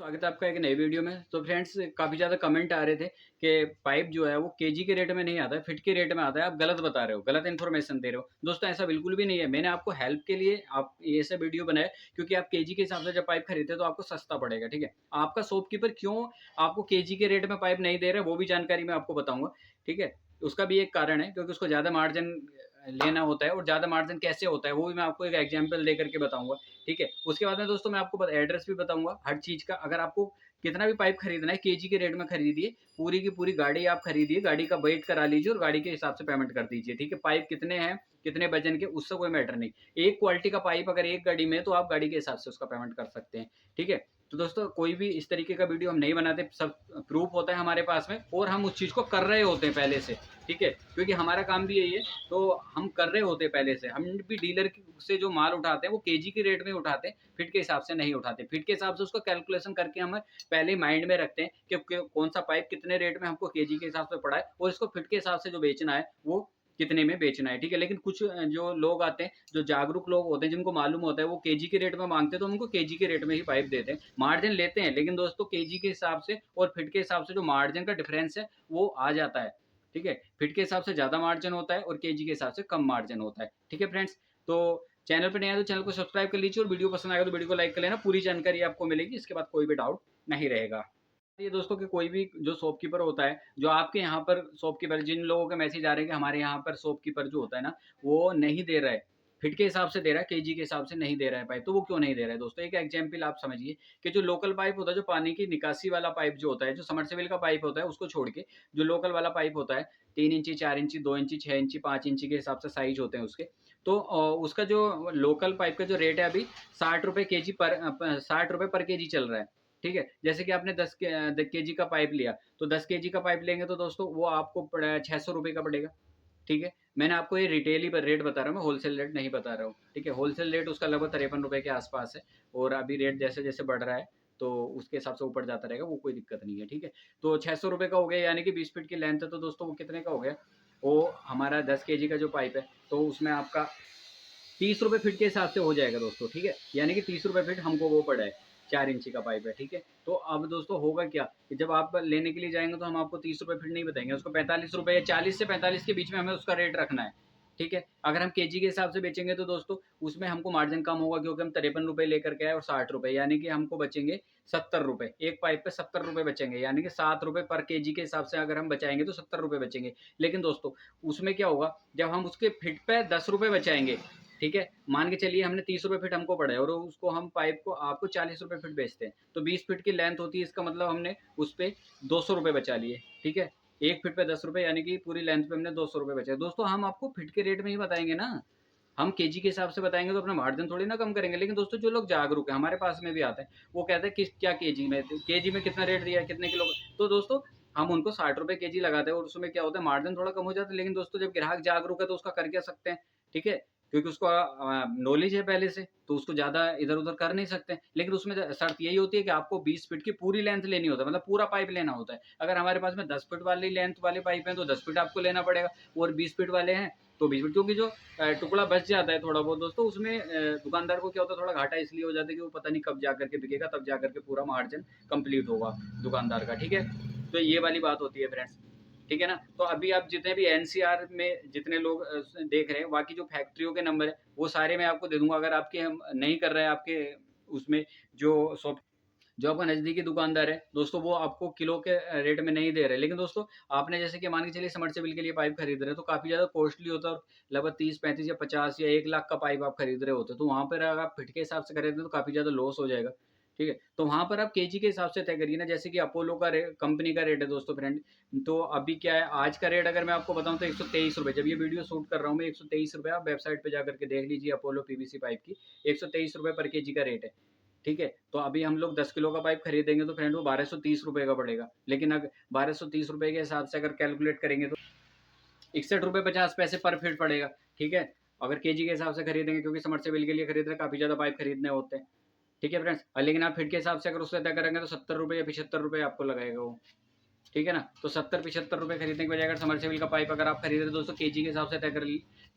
स्वागत है आपका एक नई वीडियो में। तो फ्रेंड्स, काफ़ी ज़्यादा कमेंट आ रहे थे कि पाइप जो है वो केजी के रेट में नहीं आता है, फिट के रेट में आता है। आप गलत बता रहे हो, गलत इन्फॉर्मेशन दे रहे हो। दोस्तों, ऐसा बिल्कुल भी नहीं है। मैंने आपको हेल्प के लिए आप ये ऐसा वीडियो बनाया क्योंकि आप केजी के हिसाब से जब पाइप खरीदते हैं तो आपको सस्ता पड़ेगा। ठीक है, आपका शॉपकीपर क्यों आपको केजी के रेट में पाइप नहीं दे रहा है वो भी जानकारी मैं आपको बताऊंगा। ठीक है, उसका भी एक कारण है क्योंकि उसको ज़्यादा मार्जिन लेना होता है, और ज़्यादा मार्जिन कैसे होता है वो भी मैं आपको एक एग्जाम्पल दे करके बताऊंगा। ठीक है, उसके बाद में दोस्तों मैं आपको एड्रेस भी बताऊंगा हर चीज़ का। अगर आपको कितना भी पाइप खरीदना है केजी के रेट में खरीदिए, पूरी की पूरी गाड़ी आप खरीदिए, गाड़ी का वेट करा लीजिए और गाड़ी के हिसाब से पेमेंट कर दीजिए। ठीक है, पाइप कितने हैं, कितने वजन के, उससे कोई मैटर नहीं। एक क्वालिटी का पाइप अगर एक गाड़ी में है तो आप गाड़ी के हिसाब से उसका पेमेंट कर सकते हैं। ठीक है, तो दोस्तों कोई भी इस तरीके का वीडियो हम नहीं बनाते, सब प्रूफ होता है हमारे पास में और हम उस चीज़ को कर रहे होते हैं पहले से। ठीक है, क्योंकि हमारा काम भी यही है, तो हम कर रहे होते हैं पहले से। हम भी डीलर से जो माल उठाते हैं वो केजी के रेट में उठाते हैं, फिट के हिसाब से नहीं उठाते। फिट के हिसाब से उसका कैलकुलेशन करके हम पहले ही माइंड में रखते हैं कि कौन सा पाइप कितने रेट में हमको केजी के हिसाब से पड़ा है और इसको फिट के हिसाब से जो बेचना है वो कितने में बेचना है। ठीक है, लेकिन कुछ जो लोग आते हैं, जो जागरूक लोग होते हैं, जिनको मालूम होता है, वो केजी के रेट में मांगते हैं, तो उनको केजी के रेट में ही पाइप देते हैं। मार्जिन लेते हैं, लेकिन दोस्तों केजी के हिसाब से और फिट के हिसाब से जो मार्जिन का डिफरेंस है वो आ जाता है। ठीक है, फिट के हिसाब से ज़्यादा मार्जिन होता है और केजी के हिसाब से कम मार्जिन होता है। ठीक है फ्रेंड्स, तो चैनल पर नया है तो चैनल को सब्सक्राइब कर लीजिए और वीडियो पसंद आएगा तो वीडियो को लाइक कर लेना। पूरी जानकारी आपको मिलेगी, इसके बाद कोई भी डाउट नहीं रहेगा। ये दोस्तों कि कोई भी जो शॉपकीपर होता है, जो आपके यहाँ पर शॉपकीपर, जिन लोगों के मैसेज आ रहे हैं कि हमारे यहाँ पर शॉपकीपर जो होता है ना, वो नहीं दे रहा है, फिट के हिसाब से दे रहा है, केजी के हिसाब से नहीं दे रहा है पाइप। तो वो क्यों नहीं दे रहा है दोस्तों, एक एग्जाम्पल आप समझिए कि जो लोकल पाइप होता है, जो पानी की निकासी वाला पाइप जो होता है, जो समरसेबल का पाइप होता है, उसको छोड़ के जो लोकल वाला पाइप होता है, 3 इंची, 4 इंची, 2 इंची, 6 इंची, 5 इंची के हिसाब से साइज होते हैं उसके। तो उसका जो लोकल पाइप का जो रेट है अभी 60 रुपये के जी पर 60 रुपये पर के जी चल रहा है। ठीक है, जैसे कि आपने 10 केजी का पाइप लिया, तो 10 केजी का पाइप लेंगे तो दोस्तों वो आपको पड़ा 600 रुपये का पड़ेगा। ठीक है, मैंने आपको ये रिटेल ही रेट बता रहा हूँ, मैं होलसेल रेट नहीं बता रहा हूँ। ठीक है, होलसेल रेट उसका लगभग 53 रुपये के आसपास है, और अभी रेट जैसे जैसे बढ़ रहा है तो उसके हिसाब से ऊपर जाता रहेगा, वो कोई दिक्कत नहीं है। ठीक है, तो 600 रुपये का हो गया, यानी कि 20 फीट की लेंथ है, तो दोस्तों वो कितने का हो गया, वो हमारा 10 केजी का जो पाइप है, तो उसमें आपका 30 रुपये फीट के हिसाब से हो जाएगा दोस्तों। ठीक है, यानी कि 30 रुपये फीट हमको वो पड़ा है, 4 इंची का पाइप है। ठीक है, तो अब दोस्तों होगा क्या कि जब आप लेने के लिए जाएंगे तो हम आपको 30 रुपये फीट नहीं बताएंगे, उसको 45 रुपये या 40 से 45 के बीच में हमें उसका रेट रखना है। ठीक है, अगर हम केजी के हिसाब से बेचेंगे तो दोस्तों उसमें हमको मार्जिन कम होगा, क्योंकि हम 53 रुपये लेकर के आए और 60 रुपये, यानी कि हमको बचेंगे 70 रुपये। एक पाइप पे 70 रुपये बचेंगे, यानी कि 7 रुपये पर केजी के हिसाब से अगर हम बचाएंगे तो 70 रुपये बचेंगे। लेकिन दोस्तों उसमें क्या होगा, जब हम उसके फिट पे 10 रुपये बचाएंगे, ठीक है, मान के चलिए हमने 30 रुपये फीट हमको पड़ा है और उसको हम पाइप को आपको 40 रुपये फीट बेचते हैं, तो 20 फीट की लेंथ होती है, इसका मतलब हमने उस पर 200 रुपये बचा लिए। ठीक है, एक फिट पे 10 रुपये, यानी कि पूरी लेंथ पे हमने 200 रुपये बचे। दोस्तों हम आपको फिट के रेट में ही बताएंगे ना, हम केजी के हिसाब से बताएंगे तो अपना मार्जिन थोड़ी ना कम करेंगे। लेकिन दोस्तों जो लोग जागरूक है, हमारे पास में भी आते हैं, वो कहते हैं कि क्या केजी में कितना रेट दिया है, कितने किलो, तो दोस्तों हम उनको 60 रुपये केजी लगाते हैं और उसमें क्या होता है, मार्जिन थोड़ा कम हो जाता है। लेकिन दोस्तों जब ग्राहक जागरूक है तो उसका कर क्या सकते हैं। ठीक है, क्योंकि उसको नॉलेज है पहले से, तो उसको ज़्यादा इधर उधर कर नहीं सकते। लेकिन उसमें शर्त यही होती है कि आपको 20 फीट की पूरी लेंथ लेनी होता है, मतलब पूरा पाइप लेना होता है। अगर हमारे पास में 10 फीट वाली लेंथ वाले पाइप हैं तो 10 फीट आपको लेना पड़ेगा, और 20 फीट वाले हैं तो 20 फीट, क्योंकि जो टुकड़ा बच जाता है थोड़ा बहुत दोस्तों, उसमें दुकानदार को क्या होता है, थोड़ा घाटा इसलिए हो जाता है कि वो पता नहीं कब जा करके बिकेगा, तब जा करके पूरा मार्जिन कंप्लीट होगा दुकानदार का। ठीक है, तो ये वाली बात होती है फ्रेंड्स। ठीक है ना, तो अभी आप जितने भी एनसीआर में जितने लोग देख रहे हैं, बाकी जो फैक्ट्रियों के नंबर है वो सारे मैं आपको दे दूंगा। अगर आपके हम नहीं कर रहे हैं आपके उसमें, जो शॉप, जो आपका नज़दीकी दुकानदार है दोस्तों, वो आपको किलो के रेट में नहीं दे रहे। लेकिन दोस्तों आपने जैसे कि मान के चलिए समरसेबल के लिए पाइप खरीद रहे हैं, तो काफ़ी ज़्यादा कॉस्टली होता है, और लगभग 30, 35 या 50 या 1 लाख का पाइप आप खरीद रहे होते हैं, तो वहाँ पर अगर आप फिट के हिसाब से खरीदते हैं तो काफ़ी ज़्यादा लॉस हो जाएगा। ठीक है, तो वहाँ पर आप केजी के हिसाब से तय करिए ना, जैसे कि अपोलो का कंपनी का रेट है दोस्तों फ्रेंड। तो अभी क्या है, आज का रेट अगर मैं आपको बताऊँ तो 123 रुपये, जब ये वीडियो शूट कर रहा हूँ मैं, 123 रुपये, आप वेबसाइट पर जाकर के देख लीजिए अपोलो पीवीसी पाइप की, 123 रुपये पर केजी का रेट है। ठीक है, तो अभी हम लोग 10 किलो का पाइप खरीदेंगे तो फ्रेंड वो 1230 रुपये का पड़ेगा। लेकिन अगर 1230 रुपये के हिसाब से अगर कैलकुलेट करेंगे तो 61 रुपये 50 पैसे पर फीट पड़ेगा। ठीक है, अगर केजी के हिसाब से खरीदेंगे, क्योंकि समरसेबल के लिए खरीद रहे काफ़ी ज़्यादा पाइप खरीदने होते हैं। ठीक है फ्रेंड्स, लेकिन आप फीट के हिसाब से अगर उससे तय करेंगे तो 70 रुपये या 75 रुपये आपको लगेगा वो। ठीक है ना, तो 70-75 रुपये खरीदने के बजाय अगर समरसेबल का पाइप अगर आप खरीद रहे हैं दोस्तों, केजी के हिसाब से तय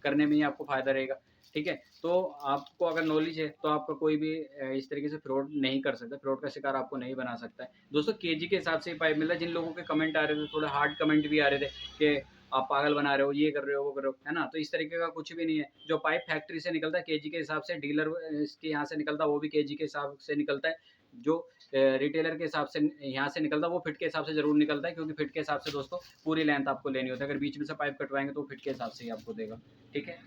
करने में ही आपको फायदा रहेगा। ठीक है। तो आपको अगर नॉलेज है तो आपका कोई भी इस तरीके से फ्रॉड नहीं कर सकता, फ्रॉड का शिकार आपको नहीं बना सकता है। दोस्तों केजी के हिसाब से ही पाइप मिल रहा है। जिन लोगों के कमेंट आ रहे थे, थोड़े हार्ड कमेंट भी आ रहे थे कि आप पागल बना रहे हो, ये कर रहे हो, वो कर रहे हो, है ना? तो इस तरीके का कुछ भी नहीं है। जो पाइप फैक्ट्री से निकलता है केजी के हिसाब से, डीलर इसके यहाँ से निकलता है वो भी केजी के हिसाब से निकलता है। जो रिटेलर के हिसाब से यहाँ से निकलता है वो फिट के हिसाब से ज़रूर निकलता है, क्योंकि फिट के हिसाब से दोस्तों पूरी लेंथ आपको लेनी होती है। अगर बीच में से पाइप कटवाएंगे तो फिट के हिसाब से ही आपको देगा। ठीक है।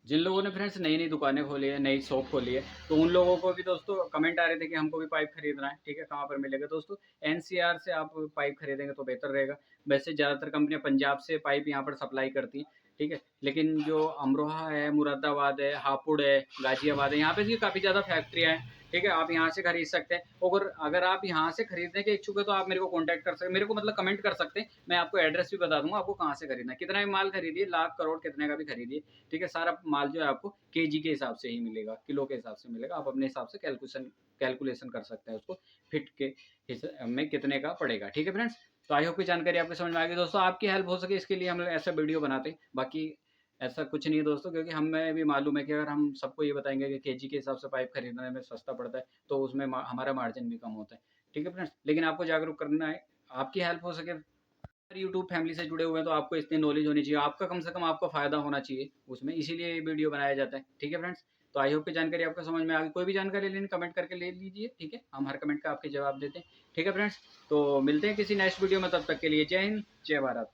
जिन लोगों ने फ्रेंड्स नई नई दुकानें खोली है, नई शॉप खोली है, तो उन लोगों को भी दोस्तों कमेंट आ रहे थे कि हमको भी पाइप खरीदना है। ठीक है, कहाँ पर मिलेगा दोस्तों? एनसीआर से आप पाइप खरीदेंगे तो बेहतर रहेगा। वैसे ज़्यादातर कंपनियां पंजाब से पाइप यहाँ पर सप्लाई करती हैं। ठीक है, लेकिन जो अमरोहा है, मुरादाबाद है, हापुड़ है, गाजियाबाद है, यहाँ पे भी काफ़ी ज़्यादा फैक्ट्रियाँ हैं। ठीक है, आप यहाँ से खरीद सकते हैं। और अगर आप यहाँ से खरीदने के इच्छुक है तो आप मेरे को कॉन्टैक्ट कर सकते हैं, मेरे को मतलब कमेंट कर सकते हैं। मैं आपको एड्रेस भी बता दूंगा आपको कहाँ से खरीदना है। कितना भी माल खरीदिए, लाख करोड़ कितने का भी खरीदिए, ठीक है, सारा माल जो है आपको केजी के हिसाब से ही मिलेगा, किलो के हिसाब से मिलेगा। आप अपने हिसाब से कैलकुलेशन कर सकते हैं उसको, फिट के में कितने का पड़ेगा। ठीक है फ्रेंड्स, तो आई होप की जानकारी आपको समझ में आ गई। दोस्तों आपकी हेल्प हो सके इसके लिए हम लोग ऐसा वीडियो बनाते हैं। बाकी ऐसा कुछ नहीं है दोस्तों, क्योंकि हमें भी मालूम है कि अगर हम सबको ये बताएंगे कि केजी के हिसाब से पाइप खरीदने में सस्ता पड़ता है तो उसमें हमारा मार्जिन भी कम होता है। ठीक है फ्रेंड्स, लेकिन आपको जागरूक करना है, आपकी हेल्प हो सके। यूट्यूब फैमिली से जुड़े हुए हैं तो आपको इतनी नॉलेज होनी चाहिए, आपका कम से कम आपको फायदा होना चाहिए उसमें, इसीलिए ये वीडियो बनाया जाता है। ठीक है फ्रेंड्स, तो आई होप की जानकारी आपको समझ में आ गई। कोई भी जानकारी लेनी कमेंट करके ले लीजिए, ठीक है, हम हर कमेंट का आपके जवाब देते हैं। ठीक है फ्रेंड्स, तो मिलते हैं किसी नेक्स्ट वीडियो में, तब तक के लिए जय हिंद, जय भारत।